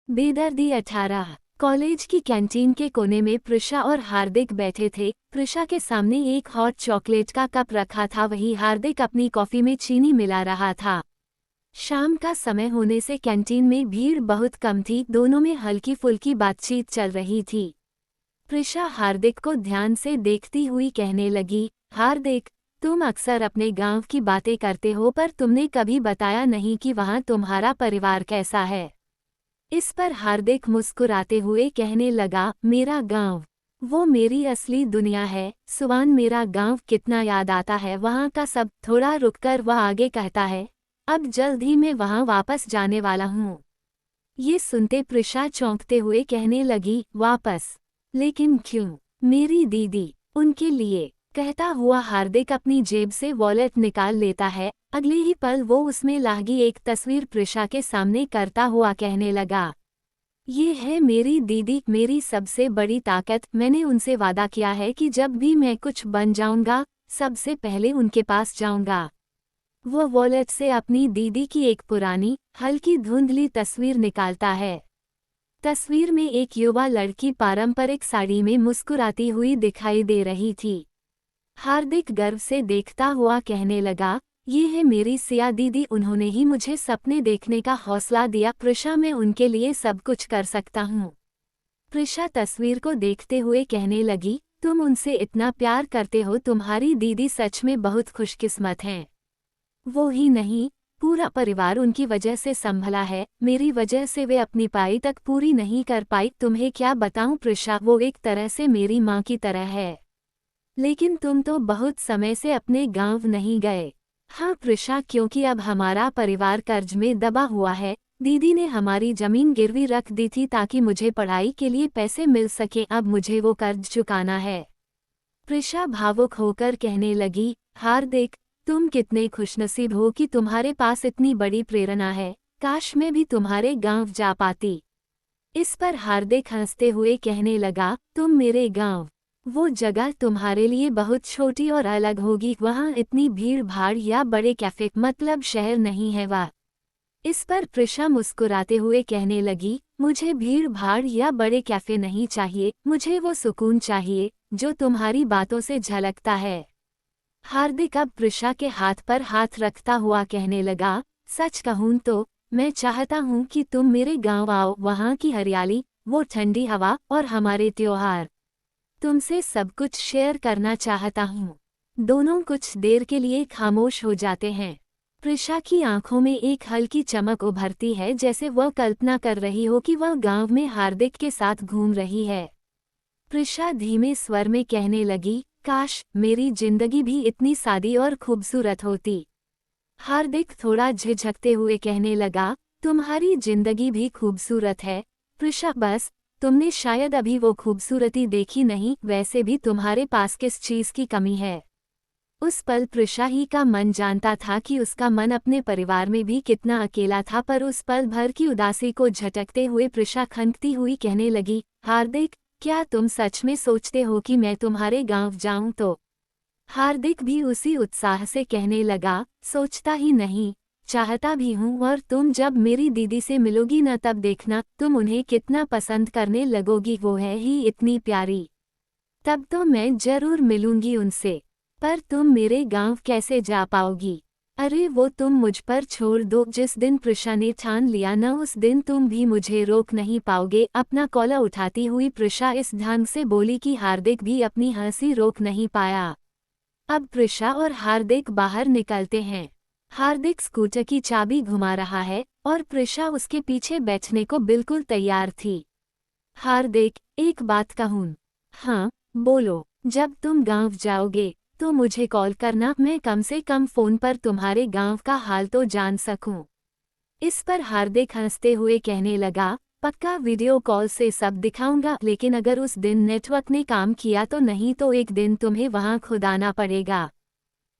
बेदर्दी 18। कॉलेज की कैंटीन के कोने में प्रिशा और हार्दिक बैठे थे। प्रिशा के सामने एक हॉट चॉकलेट का कप रखा था, वही हार्दिक अपनी कॉफी में चीनी मिला रहा था। शाम का समय होने से कैंटीन में भीड़ बहुत कम थी, दोनों में हल्की फुल्की बातचीत चल रही थी। प्रिशा हार्दिक को ध्यान से देखती हुई कहने लगी, हार्दिक, तुम अक्सर अपने गांव की बातें करते हो, पर तुमने कभी बताया नहीं कि वहाँ तुम्हारा परिवार कैसा है। इस पर हार्दिक मुस्कुराते हुए कहने लगा, मेरा गांव, वो मेरी असली दुनिया है। सुवान, मेरा गांव कितना याद आता है, वहाँ का सब। थोड़ा रुककर वह आगे कहता है, अब जल्द ही मैं वहाँ वापस जाने वाला हूँ। ये सुनते प्रिशा चौंकते हुए कहने लगी, वापस? लेकिन क्यों? मेरी दीदी, उनके लिए। कहता हुआ हार्दिक अपनी जेब से वॉलेट निकाल लेता है। अगले ही पल वो उसमें लागी एक तस्वीर प्रिशा के सामने करता हुआ कहने लगा, ये है मेरी दीदी, मेरी सबसे बड़ी ताकत। मैंने उनसे वादा किया है कि जब भी मैं कुछ बन जाऊंगा, सबसे पहले उनके पास जाऊंगा। वो वॉलेट से अपनी दीदी की एक पुरानी, हल्की धुंधली तस्वीर निकालता है। तस्वीर में एक युवा लड़की पारंपरिक साड़ी में मुस्कुराती हुई दिखाई दे रही थी। हार्दिक गर्व से देखता हुआ कहने लगा, ये है मेरी सिया दीदी, उन्होंने ही मुझे सपने देखने का हौसला दिया। प्रिशा, मैं उनके लिए सब कुछ कर सकता हूँ। प्रिशा तस्वीर को देखते हुए कहने लगी, तुम उनसे इतना प्यार करते हो, तुम्हारी दीदी सच में बहुत खुशकिस्मत हैं। वो ही नहीं, पूरा परिवार उनकी वजह से संभला है। मेरी वजह से वे अपनी पाई तक पूरी नहीं कर पाई। तुम्हें क्या बताऊं प्रिशा, वो एक तरह से मेरी माँ की तरह है। लेकिन तुम तो बहुत समय से अपने गांव नहीं गए। हाँ प्रिशा, क्योंकि अब हमारा परिवार कर्ज में दबा हुआ है। दीदी ने हमारी जमीन गिरवी रख दी थी ताकि मुझे पढ़ाई के लिए पैसे मिल सके, अब मुझे वो कर्ज चुकाना है। प्रिशा भावुक होकर कहने लगी, हार्दिक, तुम कितने खुशनसीब हो कि तुम्हारे पास इतनी बड़ी प्रेरणा है। काश मैं भी तुम्हारे गांव जा पाती। इस पर हार्दिक हंसते हुए कहने लगा, तुम मेरे गांव, वो जगह तुम्हारे लिए बहुत छोटी और अलग होगी। वहाँ इतनी भीड़ भाड़ या बड़े कैफे मतलब शहर नहीं है वह। इस पर प्रिशा मुस्कुराते हुए कहने लगी, मुझे भीड़ भाड़ या बड़े कैफे नहीं चाहिए, मुझे वो सुकून चाहिए जो तुम्हारी बातों से झलकता है। हार्दिक अब प्रिशा के हाथ पर हाथ रखता हुआ कहने लगा, सच कहूँ तो मैं चाहता हूँ कि तुम मेरे गाँव आओ। वहाँ की हरियाली, वो ठंडी हवा और हमारे त्योहार, तुमसे सब कुछ शेयर करना चाहता हूँ। दोनों कुछ देर के लिए खामोश हो जाते हैं। प्रिशा की आंखों में एक हल्की चमक उभरती है, जैसे वह कल्पना कर रही हो कि वह गांव में हार्दिक के साथ घूम रही है। प्रिशा धीमे स्वर में कहने लगी, काश मेरी जिंदगी भी इतनी सादी और खूबसूरत होती। हार्दिक थोड़ा झिझकते हुए कहने लगा, तुम्हारी जिंदगी भी खूबसूरत है प्रिशा, बस तुमने शायद अभी वो खूबसूरती देखी नहीं। वैसे भी तुम्हारे पास किस चीज़ की कमी है? उस पल प्रिशा ही का मन जानता था कि उसका मन अपने परिवार में भी कितना अकेला था, पर उस पल भर की उदासी को झटकते हुए प्रिशा खनकती हुई कहने लगी, हार्दिक, क्या तुम सच में सोचते हो कि मैं तुम्हारे गांव जाऊं तो? हार्दिक भी उसी उत्साह से कहने लगा, सोचता ही नहीं, चाहता भी हूँ। और तुम जब मेरी दीदी से मिलोगी न, तब देखना तुम उन्हें कितना पसंद करने लगोगी। वो है ही इतनी प्यारी। तब तो मैं जरूर मिलूंगी उनसे। पर तुम मेरे गांव कैसे जा पाओगी? अरे वो तुम मुझ पर छोड़ दो, जिस दिन प्रिशा ने ठान लिया न, उस दिन तुम भी मुझे रोक नहीं पाओगे। अपना कॉलर उठाती हुई प्रिशा इस ढंग से बोली कि हार्दिक भी अपनी हंसी रोक नहीं पाया। अब प्रिशा और हार्दिक बाहर निकलते हैं। हार्दिक स्कूटर की चाबी घुमा रहा है और प्रिशा उसके पीछे बैठने को बिल्कुल तैयार थी। हार्दिक, एक बात कहूँ? हाँ बोलो। जब तुम गांव जाओगे तो मुझे कॉल करना, मैं कम से कम फोन पर तुम्हारे गांव का हाल तो जान सकूं। इस पर हार्दिक हंसते हुए कहने लगा, पक्का वीडियो कॉल से सब दिखाऊंगा, लेकिन अगर उस दिन नेटवर्क ने काम किया तो, नहीं तो एक दिन तुम्हें वहां खुद आना पड़ेगा।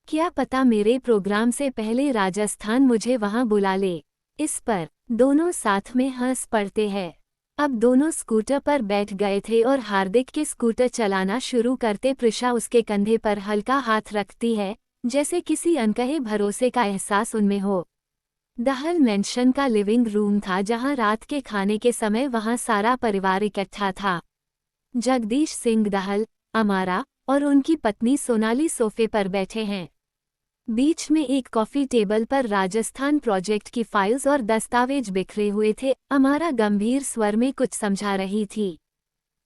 क्या पता मेरे प्रोग्राम से पहले राजस्थान मुझे वहां बुला ले। इस पर दोनों साथ में हंस पड़ते हैं। अब दोनों स्कूटर पर बैठ गए थे और हार्दिक के स्कूटर चलाना शुरू करते प्रिशा उसके कंधे पर हल्का हाथ रखती है, जैसे किसी अनकहे भरोसे का एहसास उनमें हो। दहल मेंशन का लिविंग रूम था जहां रात के खाने के समय वहां सारा परिवार इकट्ठा था। जगदीश सिंह दहल, अमारा और उनकी पत्नी सोनाली सोफे पर बैठे हैं। बीच में एक कॉफी टेबल पर राजस्थान प्रोजेक्ट की फाइल्स और दस्तावेज बिखरे हुए थे। अमारा गंभीर स्वर में कुछ समझा रही थी।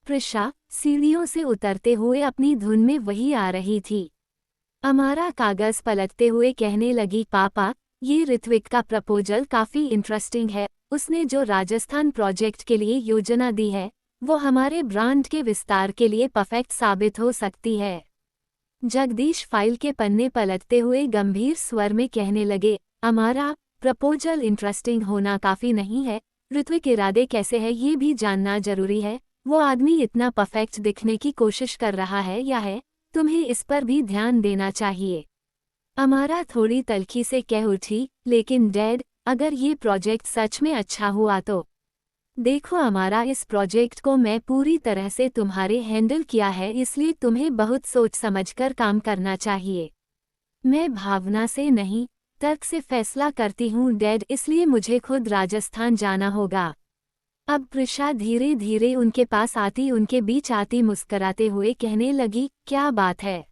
प्रिशा सीढ़ियों से उतरते हुए अपनी धुन में वही आ रही थी। अमारा कागज पलटते हुए कहने लगी, पापा, ये ऋत्विक का प्रपोजल काफी इंटरेस्टिंग है। उसने जो राजस्थान प्रोजेक्ट के लिए योजना दी है वो हमारे ब्रांड के विस्तार के लिए परफेक्ट साबित हो सकती है। जगदीश फाइल के पन्ने पलटते हुए गंभीर स्वर में कहने लगे, अमारा, प्रपोजल इंटरेस्टिंग होना काफी नहीं है, ऋत्विक इरादे कैसे है ये भी जानना जरूरी है। वो आदमी इतना परफेक्ट दिखने की कोशिश कर रहा है या है, तुम्हें इस पर भी ध्यान देना चाहिए। अमारा थोड़ी तल्खी से कह उठी, लेकिन डैड, अगर ये प्रोजेक्ट सच में अच्छा हुआ तो। देखो अमारा, इस प्रोजेक्ट को मैं पूरी तरह से तुम्हारे हैंडल किया है, इसलिए तुम्हें बहुत सोच समझकर काम करना चाहिए। मैं भावना से नहीं, तर्क से फैसला करती हूँ डैड, इसलिए मुझे खुद राजस्थान जाना होगा। अब प्रिशा धीरे धीरे उनके पास आती उनके बीच आती मुस्कराते हुए कहने लगी, क्या बात है,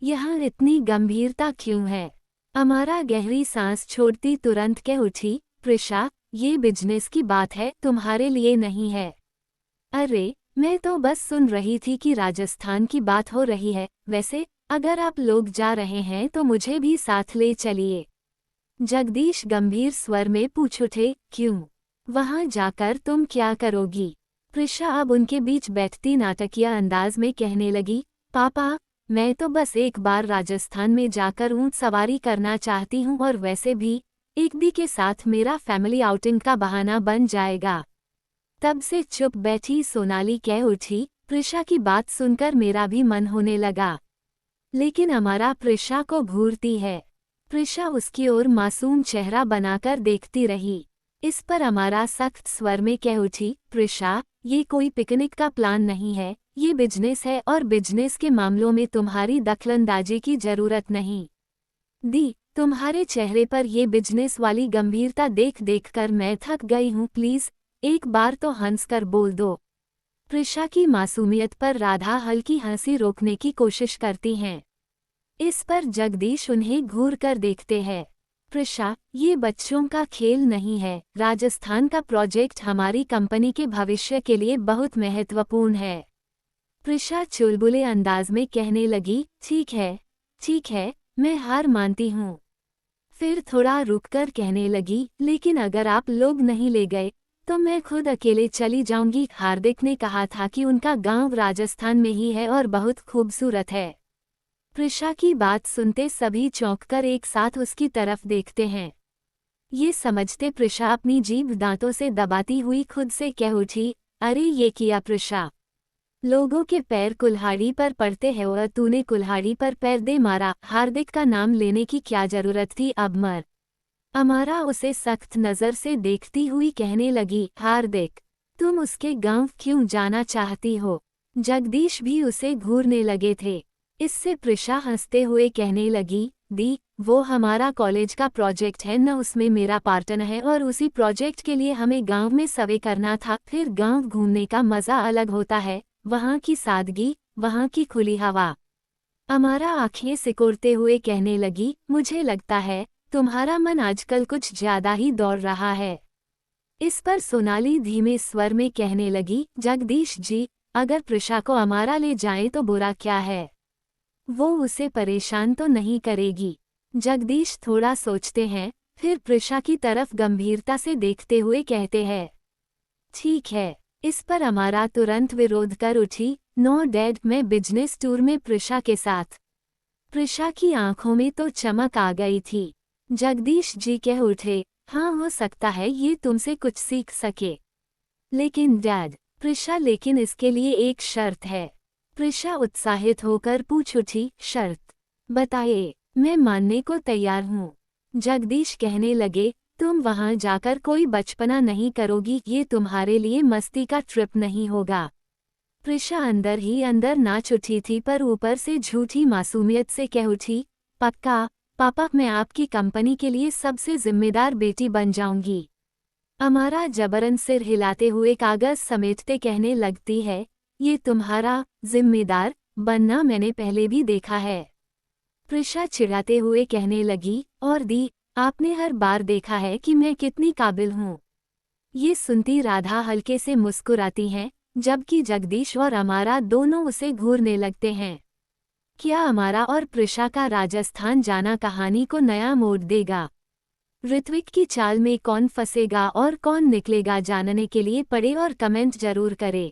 यहाँ इतनी गंभीरता क्यों है? अमारा गहरी सांस छोड़ती तुरंत कह उठी, प्रिशा, ये बिजनेस की बात है, तुम्हारे लिए नहीं है। अरे, मैं तो बस सुन रही थी कि राजस्थान की बात हो रही है। वैसे अगर आप लोग जा रहे हैं तो मुझे भी साथ ले चलिए। जगदीश गंभीर स्वर में पूछ उठे, क्यों? वहां जाकर तुम क्या करोगी? प्रिशा अब उनके बीच बैठती नाटकीय अंदाज में कहने लगी, पापा, मैं तो बस एक बार राजस्थान में जाकर ऊंट सवारी करना चाहती हूँ, और वैसे भी एक दी के साथ मेरा फैमिली आउटिंग का बहाना बन जाएगा। तब से चुप बैठी सोनाली कह उठी, प्रिशा की बात सुनकर मेरा भी मन होने लगा, लेकिन अमारा प्रिशा को घूरती है। प्रिशा उसकी ओर मासूम चेहरा बनाकर देखती रही। इस पर अमारा सख्त स्वर में कह उठी, प्रिशा, ये कोई पिकनिक का प्लान नहीं है, ये बिजनेस है, और बिजनेस के मामलों में तुम्हारी दखलंदाजी की जरूरत नहीं। दी, तुम्हारे चेहरे पर ये बिजनेस वाली गंभीरता देख देखकर मैं थक गई हूँ, प्लीज एक बार तो हंसकर बोल दो। प्रिशा की मासूमियत पर राधा हल्की हंसी रोकने की कोशिश करती हैं। इस पर जगदीश उन्हें घूर कर देखते हैं। प्रिशा, ये बच्चों का खेल नहीं है, राजस्थान का प्रोजेक्ट हमारी कंपनी के भविष्य के लिए बहुत महत्वपूर्ण है। प्रिशा चुलबुले अंदाज में कहने लगी, ठीक है, मैं हार मानती हूँ। फिर थोड़ा रुककर कहने लगी, लेकिन अगर आप लोग नहीं ले गए तो मैं खुद अकेले चली जाऊंगी। हार्दिक ने कहा था कि उनका गांव राजस्थान में ही है और बहुत खूबसूरत है। प्रिशा की बात सुनते सभी चौंककर एक साथ उसकी तरफ देखते हैं। ये समझते प्रिशा अपनी जीभ दांतों से दबाती हुई खुद से कह उठी, अरे ये किया प्रिशा, लोगों के पैर कुल्हाड़ी पर पड़ते हैं और तूने कुल्हाड़ी पर पैर दे मारा। हार्दिक का नाम लेने की क्या जरूरत थी, अब मर। अमारा उसे सख्त नजर से देखती हुई कहने लगी, हार्दिक, तुम उसके गांव क्यों जाना चाहती हो? जगदीश भी उसे घूरने लगे थे। इससे प्रिशा हंसते हुए कहने लगी, दी, वो हमारा कॉलेज का प्रोजेक्ट है न, उसमें मेरा पार्टनर है, और उसी प्रोजेक्ट के लिए हमें गांव में सर्वे करना था। फिर गांव घूमने का मजा अलग होता है, वहाँ की सादगी, वहाँ की खुली हवा। अमारा आंखें सिकोड़ते हुए कहने लगी, मुझे लगता है तुम्हारा मन आजकल कुछ ज्यादा ही दौड़ रहा है। इस पर सोनाली धीमे स्वर में कहने लगी, जगदीश जी, अगर प्रिशा को अमारा ले जाएं तो बुरा क्या है? वो उसे परेशान तो नहीं करेगी। जगदीश थोड़ा सोचते हैं, फिर प्रिशा की तरफ गंभीरता से देखते हुए कहते हैं, ठीक है। इस पर अमारा तुरंत विरोध कर उठी, नो डैड, मैं बिजनेस टूर में प्रिशा के साथ। प्रिशा की आंखों में तो चमक आ गई थी। जगदीश जी कह उठे, हाँ, हो सकता है ये तुमसे कुछ सीख सके। लेकिन डैड, प्रिशा, लेकिन इसके लिए एक शर्त है। प्रिशा उत्साहित होकर पूछ उठी, शर्त? बताइए, मैं मानने को तैयार हूँ। जगदीश कहने लगे, तुम वहां जाकर कोई बचपना नहीं करोगी, ये तुम्हारे लिए मस्ती का ट्रिप नहीं होगा। प्रिशा अंदर ही अंदर नाच उठी थी, पर ऊपर से झूठी मासूमियत से कह उठी, पक्का? पापा, मैं आपकी कंपनी के लिए सबसे जिम्मेदार बेटी बन जाऊंगी। अमारा जबरन सिर हिलाते हुए कागज समेटते कहने लगती है, ये तुम्हारा जिम्मेदार बनना मैंने पहले भी देखा है। प्रिशा चिढ़ाते हुए कहने लगी, और दी, आपने हर बार देखा है कि मैं कितनी काबिल हूँ। ये सुनती राधा हल्के से मुस्कुराती हैं, जबकि जगदीश और अमारा दोनों उसे घूरने लगते हैं। क्या अमारा और प्रिशा का राजस्थान जाना कहानी को नया मोड़ देगा? ऋत्विक की चाल में कौन फंसेगा और कौन निकलेगा, जानने के लिए पढ़े और कमेंट जरूर करें।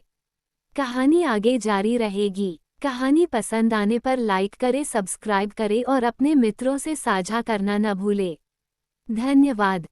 कहानी आगे जारी रहेगी। कहानी पसंद आने पर लाइक करें, सब्सक्राइब करें और अपने मित्रों से साझा करना न भूलें। धन्यवाद।